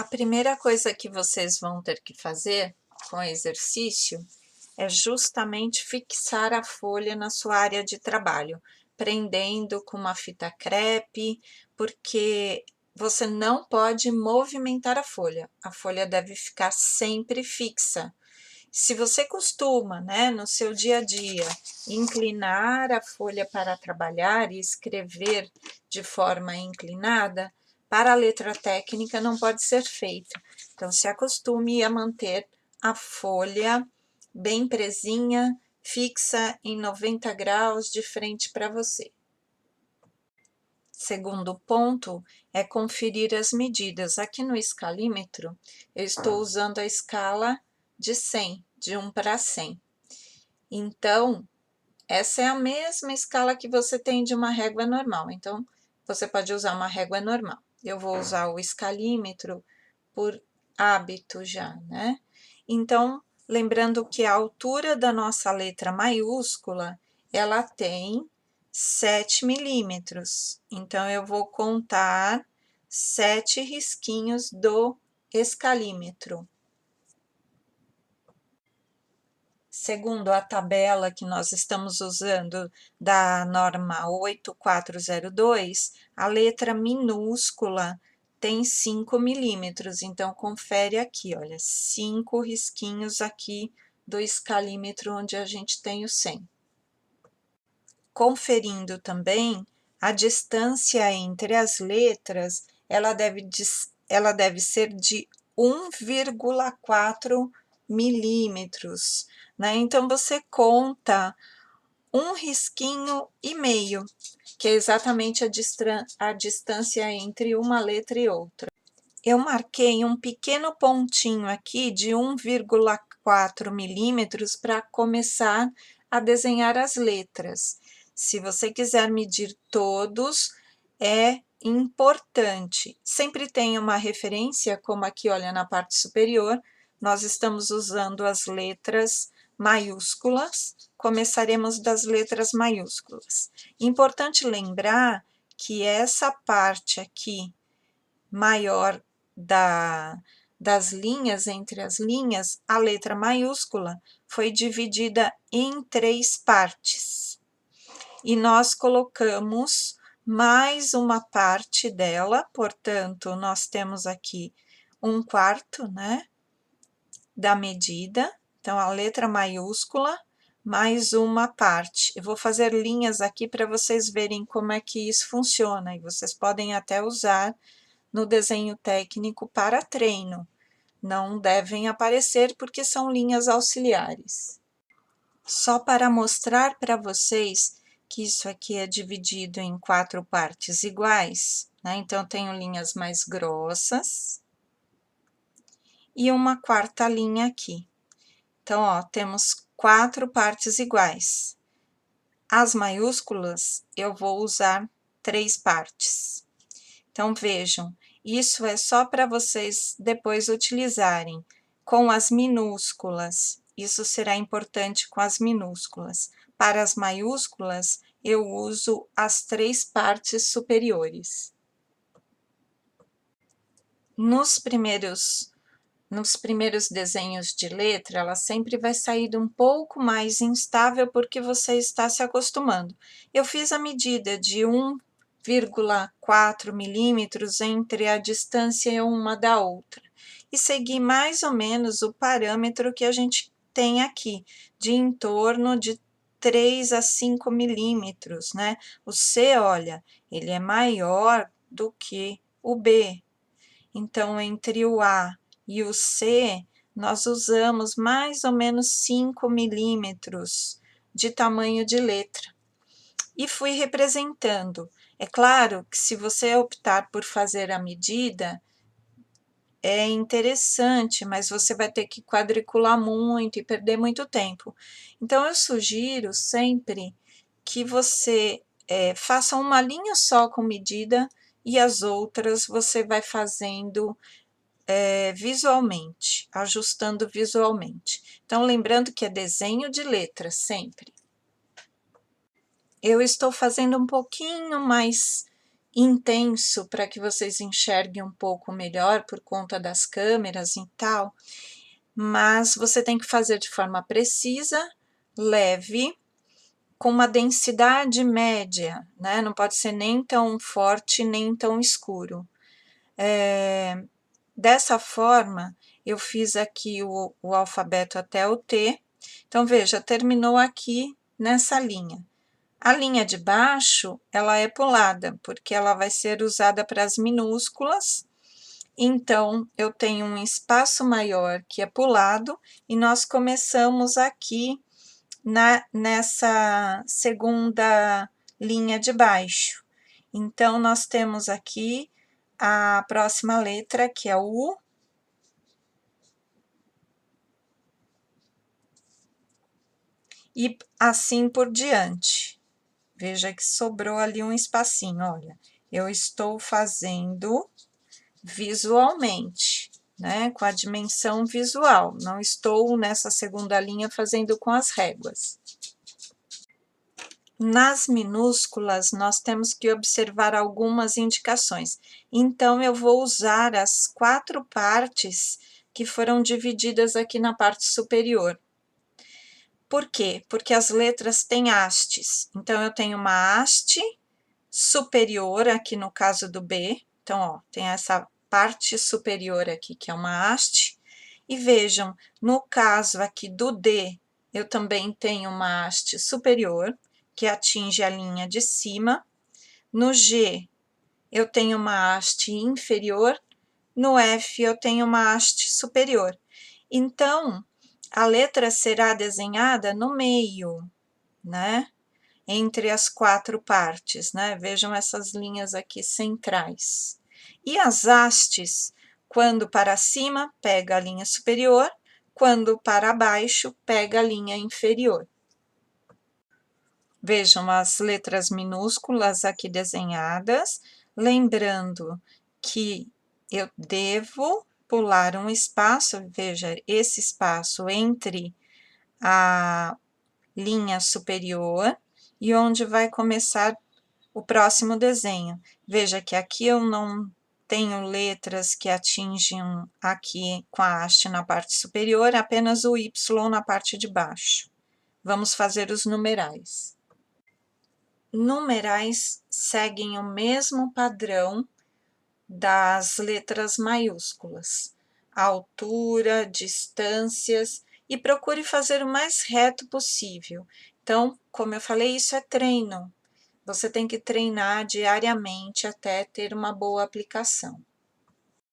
A primeira coisa que vocês vão ter que fazer com o exercício é justamente fixar a folha na sua área de trabalho, prendendo com uma fita crepe, porque você não pode movimentar a folha deve ficar sempre fixa. Se você costuma, né, no seu dia a dia, inclinar a folha para trabalhar e escrever de forma inclinada, para a letra técnica não pode ser feito. Então, se acostume a manter a folha bem presinha, fixa em 90 graus de frente para você. Segundo ponto é conferir as medidas. Aqui no escalímetro, eu estou usando a escala de 100, de 1 para 100. Então, essa é a mesma escala que você tem de uma régua normal. Então, você pode usar uma régua normal. Eu vou usar o escalímetro por hábito já, né? Então, lembrando que a altura da nossa letra maiúscula, ela tem 7 milímetros. Então, eu vou contar 7 risquinhos do escalímetro. Segundo a tabela que nós estamos usando da norma 8402, a letra minúscula tem 5 milímetros, então confere aqui, olha, 5 risquinhos aqui do escalímetro onde a gente tem o 100. Conferindo também a distância entre as letras, ela deve ser de 1,4 milímetros, né? Então, você conta um risquinho e meio, que é exatamente a distância entre uma letra e outra. Eu marquei um pequeno pontinho aqui de 1,4 milímetros para começar a desenhar as letras. Se você quiser medir todos, é importante. Sempre tem uma referência, como aqui, olha, na parte superior, nós estamos usando as letras maiúsculas, começaremos das letras maiúsculas. Importante lembrar que essa parte aqui, maior das linhas, entre as linhas, a letra maiúscula foi dividida em 3 partes. E nós colocamos mais uma parte dela, portanto, nós temos aqui 1/4, né, da medida. Então, a letra maiúscula, mais uma parte. Eu vou fazer linhas aqui para vocês verem como é que isso funciona, e vocês podem até usar no desenho técnico para treino. Não devem aparecer porque são linhas auxiliares. Só para mostrar para vocês que isso aqui é dividido em 4 partes iguais, né? Então, tenho linhas mais grossas e uma quarta linha aqui. Então, ó, temos 4 partes iguais. As maiúsculas, eu vou usar 3 partes. Então, vejam, isso é só para vocês depois utilizarem com as minúsculas. Isso será importante com as minúsculas. Para as maiúsculas, eu uso as 3 partes superiores. Nos primeiros desenhos de letra, ela sempre vai sair um pouco mais instável porque você está se acostumando. Eu fiz a medida de 1,4 milímetros entre a distância uma da outra e segui mais ou menos o parâmetro que a gente tem aqui, de em torno de 3 a 5 milímetros, né? O C, olha, ele é maior do que o B. Então, entre o A e o C, nós usamos mais ou menos 5 milímetros de tamanho de letra. E fui representando. É claro que se você optar por fazer a medida, é interessante, mas você vai ter que quadricular muito e perder muito tempo. Então, eu sugiro sempre que você faça uma linha só com medida e as outras você vai fazendo visualmente, ajustando visualmente. Então, lembrando que é desenho de letra sempre. Eu estou fazendo um pouquinho mais intenso para que vocês enxerguem um pouco melhor por conta das câmeras e tal, mas você tem que fazer de forma precisa, leve, com uma densidade média, né? Não pode ser nem tão forte nem tão escuro. Dessa forma, eu fiz aqui o alfabeto até o T. Então, veja, terminou aqui nessa linha. A linha de baixo, ela é pulada, porque ela vai ser usada para as minúsculas. Então, eu tenho um espaço maior que é pulado, e nós começamos aqui nessa segunda linha de baixo. Então, nós temos aqui a próxima letra, que é o U. E assim por diante. Veja que sobrou ali um espacinho, olha. Eu estou fazendo visualmente, né? Com a dimensão visual. Não estou nessa segunda linha fazendo com as réguas. Nas minúsculas, nós temos que observar algumas indicações. Então, eu vou usar as 4 partes que foram divididas aqui na parte superior. Por quê? Porque as letras têm hastes. Então, eu tenho uma haste superior, aqui no caso do B. Então, ó, tem essa parte superior aqui, que é uma haste. E vejam, no caso aqui do D, eu também tenho uma haste superior, que atinge a linha de cima. No G, eu tenho uma haste inferior. No F, eu tenho uma haste superior. Então, a letra será desenhada no meio, né? Entre as 4 partes, né? Vejam essas linhas aqui centrais. E as hastes, quando para cima, pega a linha superior, quando para baixo, pega a linha inferior. Vejam as letras minúsculas aqui desenhadas, lembrando que eu devo pular um espaço, veja, esse espaço entre a linha superior e onde vai começar o próximo desenho. Veja que aqui eu não tenho letras que atingem aqui com a haste na parte superior, apenas o Y na parte de baixo. Vamos fazer os numerais. Numerais seguem o mesmo padrão das letras maiúsculas. Altura, distâncias, e procure fazer o mais reto possível. Então, como eu falei, isso é treino. Você tem que treinar diariamente até ter uma boa aplicação.